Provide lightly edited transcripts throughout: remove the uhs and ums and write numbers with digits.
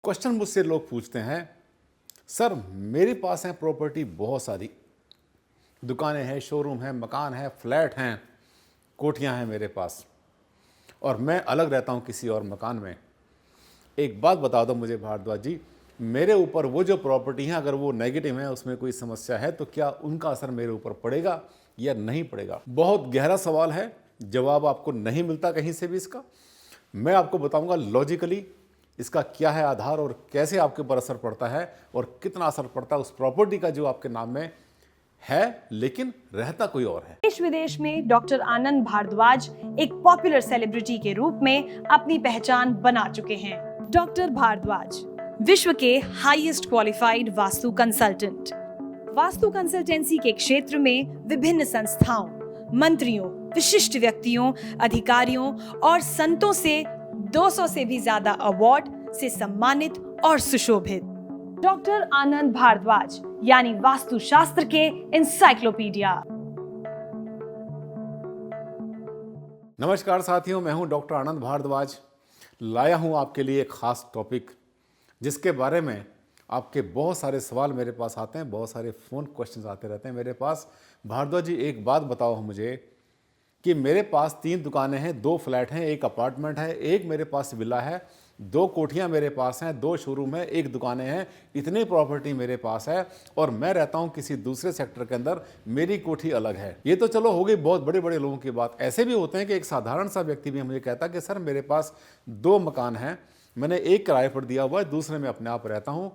Question मुझसे लोग पूछते हैं, सर मेरे पास है प्रॉपर्टी बहुत सारी, दुकानें हैं, शोरूम है, मकान है, फ्लैट हैं, कोठियां हैं मेरे पास, और मैं अलग रहता हूं किसी और मकान में। एक बात बता दो मुझे भारद्वाज जी, मेरे ऊपर वो जो प्रॉपर्टी है अगर वो नेगेटिव है, उसमें कोई समस्या है तो क्या उनका असर मेरे ऊपर पड़ेगा या नहीं पड़ेगा? बहुत गहरा सवाल है, जवाब आपको नहीं मिलता कहीं से भी इसका। मैं आपको बताऊंगा लॉजिकली इसका क्या है आधार और कैसे आपके ऊपर असर पड़ता है और कितना असर पड़ता है उस प्रॉपर्टी का जो आपके नाम में है लेकिन रहता कोई और है। देश विदेश में डॉक्टर आनंद भारद्वाज एक पॉपुलर सेलिब्रिटी के रूप में अपनी पहचान बना चुके हैं। डॉक्टर भारद्वाज विश्व के highest qualified vastu consultant. Vastu consultancy के क्षेत्र में विभिन्न संस्थाओं, मंत्रियों, विशिष्ट व्यक्तियों, अधिकारियों और संतों से 200 से भी ज्यादा अवार्ड से सम्मानित और सुशोभित। डॉक्टर आनंद भारद्वाज यानी वास्तुशास्त्र के इंसाइक्लोपीडिया। नमस्कार साथियों, मैं हूं डॉक्टर आनंद भारद्वाज। लाया हूं आपके लिए एक खास टॉपिक जिसके बारे में आपके बहुत सारे सवाल मेरे पास आते हैं, बहुत सारे फ़ोन क्वेश्चंस आते रहते हैं मेरे पास। भारद्वाज जी एक बात बताओ मुझे कि मेरे पास 3 दुकानें हैं, 2 फ्लैट हैं, 1 अपार्टमेंट है, एक मेरे पास विला है, 2 कोठियां मेरे पास हैं, 2 शोरूम है, 1 दुकानें हैं, इतनी प्रॉपर्टी मेरे पास है और मैं रहता हूं किसी दूसरे सेक्टर के अंदर, मेरी कोठी अलग है। ये तो चलो हो गई बहुत बड़े बड़े लोगों की बात। ऐसे भी होते हैं कि एक साधारण सा व्यक्ति भी मुझे कहता है कि सर मेरे पास 2 मकान हैं, मैंने एक किराए पर दिया हुआ है, दूसरे में अपने आप रहता हूँ।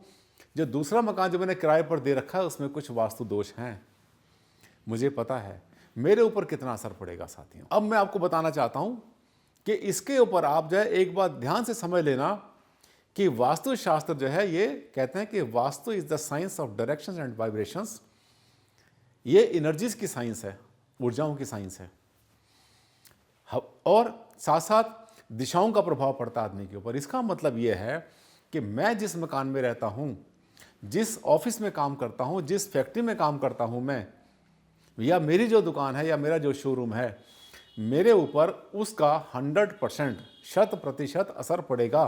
जो दूसरा मकान जो मैंने किराए पर दे रखा है उसमें कुछ वास्तु दोष हैं, मुझे पता है। मेरे ऊपर कितना असर पड़ेगा साथियों, अब मैं आपको बताना चाहता हूं कि इसके ऊपर आप जो है एक बात ध्यान से समझ लेना कि वास्तुशास्त्र जो है ये कहते हैं कि vastu is the science of directions and vibrations. ये एनर्जीज की साइंस है, ऊर्जाओं की साइंस है, और साथ साथ दिशाओं का प्रभाव पड़ता है आदमी के ऊपर। इसका मतलब ये है कि मैं जिस मकान में रहता हूं, जिस ऑफिस में काम करता हूं, जिस फैक्ट्री में काम करता हूं मैं, या मेरी जो दुकान है या मेरा जो शोरूम है, मेरे ऊपर उसका 100% 100% असर पड़ेगा।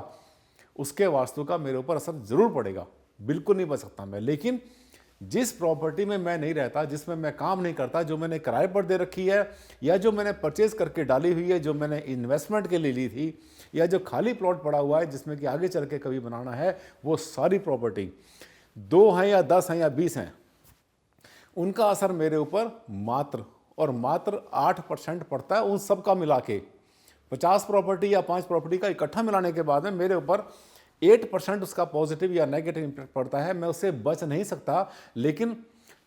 उसके वास्तु का मेरे ऊपर असर जरूर पड़ेगा, बिल्कुल नहीं बच सकता मैं। लेकिन जिस प्रॉपर्टी में मैं नहीं रहता, जिसमें मैं काम नहीं करता, जो मैंने किराए पर दे रखी है या जो मैंने परचेज करके डाली हुई है, जो मैंने इन्वेस्टमेंट के लिए ली थी, या जो खाली प्लॉट पड़ा हुआ है जिसमें कि आगे चल के कभी बनाना है, वो सारी प्रॉपर्टी 2 हैं या 10 हैं या 20 हैं, उनका असर मेरे ऊपर मात्र और मात्र 8% पड़ता है। उन सब का मिला के 50 प्रॉपर्टी या 5 प्रॉपर्टी का इकट्ठा मिलाने के बाद में मेरे ऊपर 8% उसका पॉजिटिव या नेगेटिव इंपैक्ट पड़ता है। मैं उससे बच नहीं सकता, लेकिन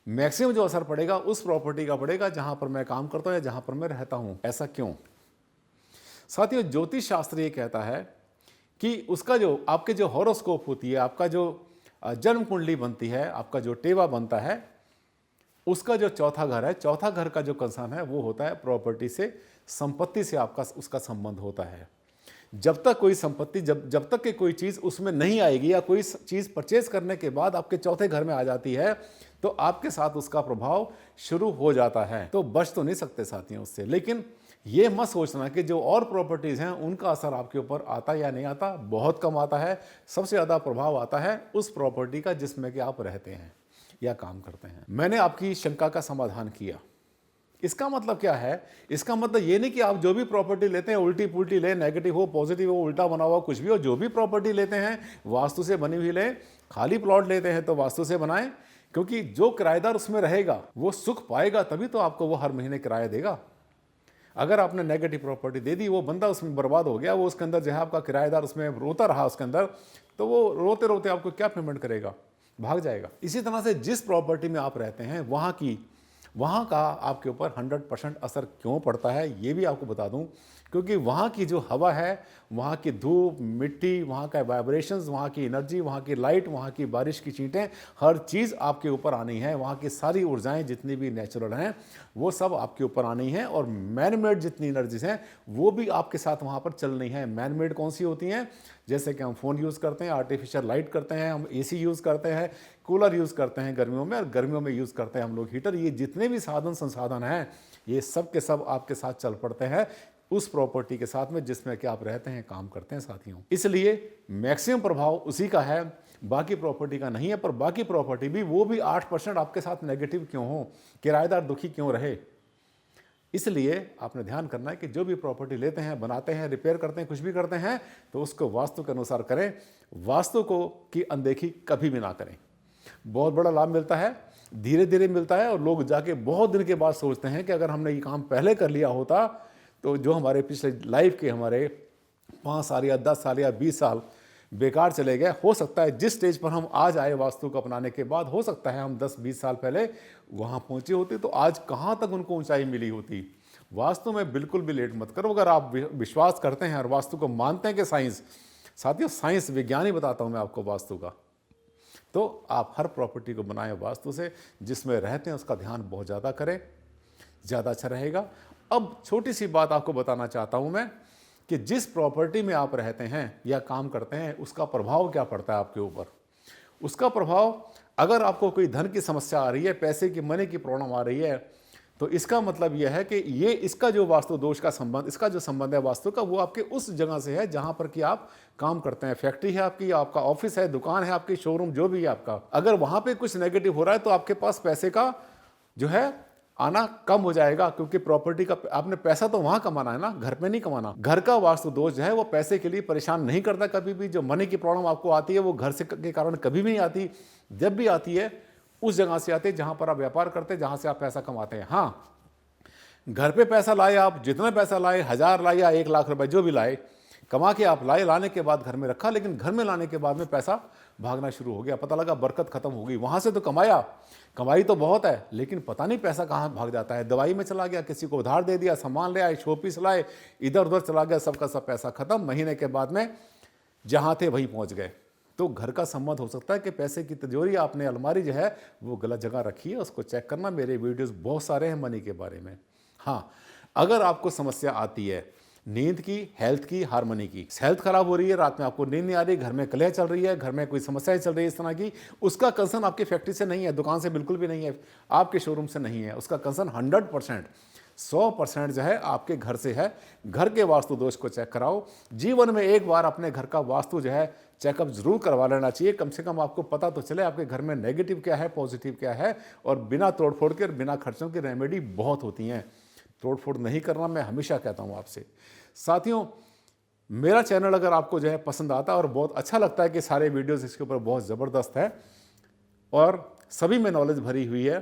मैक्सिमम जो असर पड़ेगा उस प्रॉपर्टी का पड़ेगा जहां पर मैं काम करता हूं या जहां पर मैं रहता हूं। ऐसा क्यों साथियों? ज्योतिष शास्त्र ये कहता है कि उसका जो आपके जो हॉरोस्कोप होती है, आपका जो जन्म कुंडली बनती है, आपका जो टेवा बनता है, उसका जो चौथा घर है, चौथा घर का जो कंसर्न है वो होता है प्रॉपर्टी से, संपत्ति से आपका उसका संबंध होता है। जब तक कोई संपत्ति, जब तक कि कोई चीज़ उसमें नहीं आएगी या कोई चीज़ परचेज करने के बाद आपके चौथे घर में आ जाती है तो आपके साथ उसका प्रभाव शुरू हो जाता है। तो बच तो नहीं सकते साथियों उससे, लेकिन ये मत सोचना कि जो और प्रॉपर्टीज़ हैं उनका असर आपके ऊपर आता या नहीं आता। बहुत कम आता है। सबसे ज़्यादा प्रभाव आता है उस प्रॉपर्टी का जिसमें कि आप रहते हैं या काम करते हैं। मैंने आपकी शंका का समाधान किया। इसका मतलब क्या है? इसका मतलब ये नहीं कि आप जो भी प्रॉपर्टी लेते हैं उल्टी पुल्टी लें, नेगेटिव हो, पॉजिटिव हो, उल्टा बना हुआ कुछ भी हो, जो भी प्रॉपर्टी लेते हैं वास्तु से बनी हुई लें। खाली प्लॉट लेते हैं तो वास्तु से बनाएं, क्योंकि जो किराएदार उसमें रहेगा वो सुख पाएगा, तभी तो आपको वो हर महीने किराया देगा। अगर आपने नेगेटिव प्रॉपर्टी दे दी, वो बंदा उसमें बर्बाद हो गया, वो उसके अंदर जो है आपका किराएदार उसमें रोता रहा उसके अंदर, तो वो रोते रोते आपको क्या पेमेंट करेगा? भाग जाएगा। इसी तरह से जिस प्रॉपर्टी में आप रहते हैं वहाँ का आपके ऊपर 100% असर क्यों पड़ता है ये भी आपको बता दूं। क्योंकि वहाँ की जो हवा है, वहाँ की धूप, मिट्टी, वहाँ का वाइब्रेशंस, वहाँ की एनर्जी, वहाँ की लाइट, वहाँ की बारिश की छींटें, हर चीज़ आपके ऊपर आनी है। वहाँ की सारी ऊर्जाएं जितनी भी नेचुरल हैं वो सब आपके ऊपर आनी है, और मैन मेड जितनी एनर्जीज हैं वो भी आपके साथ वहाँ पर चलनी है। मैन मेड कौन सी होती हैं? जैसे कि हम फ़ोन यूज़ करते हैं, आर्टिफिशियल लाइट करते हैं, हम AC यूज़ करते हैं, कूलर यूज़ करते हैं गर्मियों में, और गर्मियों में यूज़ करते हैं हम लोग हीटर। ये जितने भी साधन संसाधन हैं ये सब के सब आपके साथ चल पड़ते हैं उस प्रॉपर्टी के साथ में जिसमें कि आप रहते हैं, काम करते हैं साथियों। इसलिए मैक्सिमम प्रभाव उसी का है, बाकी प्रॉपर्टी का नहीं है। पर बाकी प्रॉपर्टी भी, वो भी 8% आपके साथ नेगेटिव क्यों हो, किराएदार दुखी क्यों रहे। इसलिए आपने ध्यान करना है कि जो भी प्रॉपर्टी लेते हैं, बनाते हैं, रिपेयर करते हैं, कुछ भी करते हैं, तो उसको वास्तु के अनुसार करें। वास्तु को की अनदेखी कभी भी ना करें। बहुत बड़ा लाभ मिलता है, धीरे धीरे मिलता है, और लोग जाके बहुत दिन के बाद सोचते हैं कि अगर हमने ये काम पहले कर लिया होता तो जो हमारे पिछले लाइफ के हमारे 5 साल या 10 साल या 20 साल बेकार चले गए। हो सकता है जिस स्टेज पर हम आज आए वास्तु को अपनाने के बाद, हो सकता है हम 10-20 साल पहले वहाँ पहुँचे होते तो आज कहाँ तक उनको ऊंचाई मिली होती। वास्तु में बिल्कुल भी लेट मत करो। अगर आप विश्वास करते हैं और वास्तु को मानते हैं कि साइंस, साथियों साइंस विज्ञान ही बताता हूँ मैं आपको वास्तु का, तो आप हर प्रॉपर्टी को बनाएं वास्तु से। जिसमें रहते हैं उसका ध्यान बहुत ज़्यादा करें, ज़्यादा अच्छा रहेगा। अब छोटी सी बात आपको बताना चाहता हूँ मैं कि जिस प्रॉपर्टी में आप रहते हैं या काम करते हैं, उसका प्रभाव क्या पड़ता है आपके ऊपर। उसका प्रभाव, अगर आपको कोई धन की समस्या आ रही है, पैसे की, मनी की प्रॉब्लम आ रही है, तो इसका मतलब यह है कि ये इसका जो वास्तु दोष का संबंध, इसका जो संबंध है वास्तु का, वो आपके उस जगह से है जहां पर कि आप काम करते हैं। फैक्ट्री है आपकी, आपका ऑफिस है, दुकान है आपकी, शोरूम, जो भी है आपका। अगर वहां पे कुछ नेगेटिव हो रहा है तो आपके पास पैसे का जो है आना कम हो जाएगा, क्योंकि प्रॉपर्टी का आपने पैसा तो वहां कमाना है ना, घर पे नहीं कमाना। घर का वास्तु दोष जो है वो पैसे के लिए परेशान नहीं करता कभी भी। जो मनी की प्रॉब्लम आपको आती है वो घर से के कारण कभी भी नहीं आती। जब भी आती है उस जगह से आती है जहां पर आप व्यापार करते हैं, जहां से आप पैसा कमाते हैं। हाँ, घर पे पैसा लाए, आप जितना पैसा लाए, 1000 लाए या 1 लाख रुपए, जो भी लाए, कमा के आप लाए, लाने के बाद घर में रखा, लेकिन घर में लाने के बाद में पैसा भागना शुरू हो गया। पता लगा बरकत खत्म हो गई। वहां से तो कमाया, कमाई तो बहुत है, लेकिन पता नहीं पैसा कहाँ भाग जाता है। दवाई में चला गया, किसी को उधार दे दिया, सामान ले आए, शोपीस लाए, इधर उधर चला गया, सबका सब पैसा खत्म। महीने के बाद में जहां थे वहीं पहुंच गए। तो घर का संबंध हो सकता है कि पैसे की तिजोरी, आपने अलमारी जो है वो गलत जगह रखी है, उसको चेक करना। मेरे वीडियोस बहुत सारे हैं मनी के बारे में। हाँ, अगर आपको समस्या आती है नींद की, हेल्थ की, हार्मनी की, हेल्थ खराब हो रही है, रात में आपको नींद नहीं आ रही, घर में कलह चल रही है, घर में कोई समस्याएं चल रही है इस तरह की, उसका कंसर्न आपकी फैक्ट्री से नहीं है, दुकान से बिल्कुल भी नहीं है, आपके शोरूम से नहीं है। उसका कंसर्न 100%, 100% जो है आपके घर से है। घर के वास्तु दोष को चेक कराओ। जीवन में एक बार अपने घर का वास्तु जो है चेकअप जरूर करवा लेना चाहिए। कम से कम आपको पता तो चले आपके घर में नेगेटिव क्या है, पॉजिटिव क्या है। और बिना तोड़फोड़ के और बिना खर्चों की रेमेडी बहुत होती हैं। तोड़फोड़ नहीं करना, मैं हमेशा कहता हूँ आपसे। साथियों, मेरा चैनल अगर आपको जो है पसंद आता है और बहुत अच्छा लगता है कि सारे वीडियोस इसके ऊपर बहुत ज़बरदस्त है और सभी में नॉलेज भरी हुई है,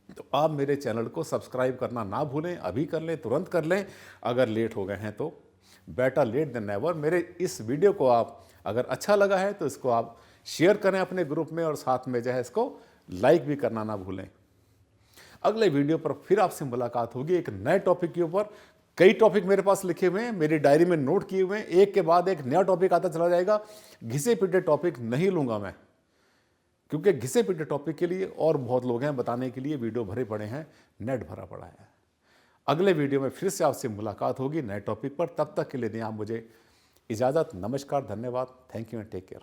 तो आप मेरे चैनल को सब्सक्राइब करना ना भूलें। अभी कर लें, तुरंत कर लें। अगर लेट हो गए हैं तो बेटर लेट देन नेवर। मेरे इस वीडियो को आप अगर अच्छा लगा है तो इसको आप शेयर करें अपने ग्रुप में, और साथ में जो है इसको लाइक भी करना ना भूलें। अगले वीडियो पर फिर आपसे मुलाकात होगी एक नए टॉपिक के ऊपर। कई टॉपिक मेरे पास लिखे हुए हैं, मेरी डायरी में नोट किए हुए हैं। एक के बाद एक नया टॉपिक आता चला जाएगा। घिसे पिटे टॉपिक नहीं लूंगा मैं, क्योंकि घिसे पिटे टॉपिक के लिए और बहुत लोग हैं बताने के लिए, वीडियो भरे पड़े हैं, नेट भरा पड़ा है। अगले वीडियो में फिर से आपसे मुलाकात होगी नए टॉपिक पर। तब तक के लिए दें आप मुझे इजाज़त। नमस्कार, धन्यवाद, thank you and take care.